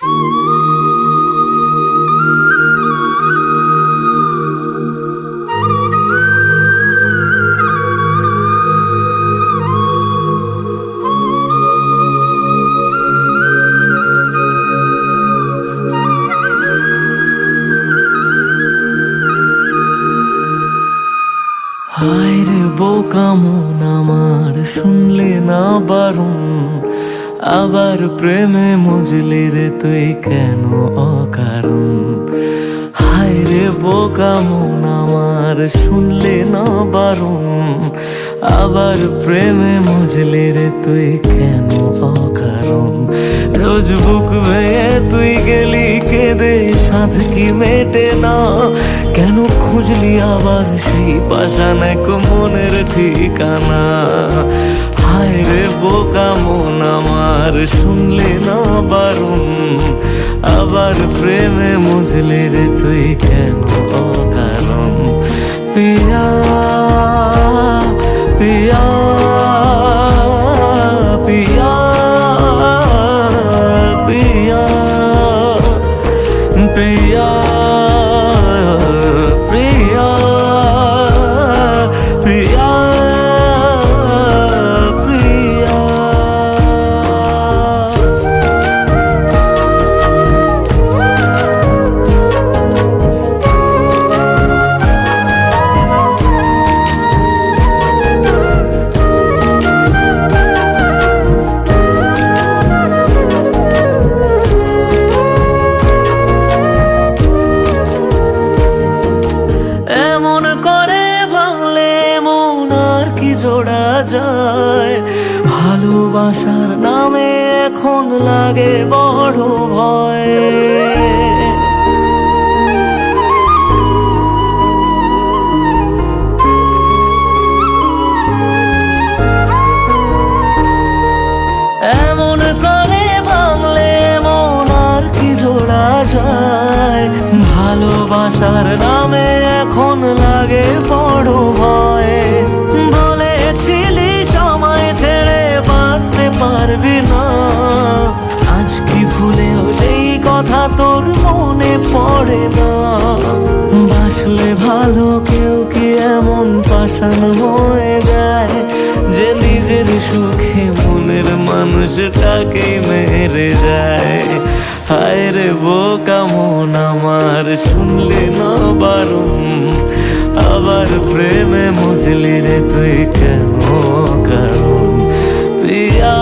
হায় রে বোকা মন আমার, শুনলে না বারণ, আবার প্রেমে মজলি রে তুই কেন অকারণ। হায় রে বোকা মন আমার, শুনলে না বারণ, আবার প্রেমে মজলি রে তুই কেন অকারণ। রোজ বুক ভেঙে তুই গেলি কেঁদে, সাধ কি মেটে না, কেন খুঁজলি আবার সেই পাষাণ এক মনের ঠিকানা। হায় রে বোকা মন আমার, শুনলে না বারণ, আবার প্রেমে মজলি রে তুই কেন অকারণ। পিয়া পিয়া পিয়া পিয়া পিয়া প্রিয়া প্রিয়া প্রিয়া। এমন করে ভাঙলে মন আর কি জোড়া যায়, ভালোবাসার নামে এখন লাগে বড় ভয়। এমন করে ভাঙলে মন আর কি জোড়া যায়, ভালোবাসার নামে এখন লাগে বড় ভয়। বলেছিলি সময় ছেড়ে বাঁচতে পারবি না, আজ কি ভুলেও সেই কথা তোর মনে পড়ে না। বাসলে ভালো কেউ কি এমন পাষাণ হয়ে যায়, যে নিজের সুখে মনের মানুষটাকেই মেরে যায়। হায় রে বোকা মন আমার, শুনলি না বারণ, আবার প্রেমে মজলি রে তুই কেন কারণ। পিয়া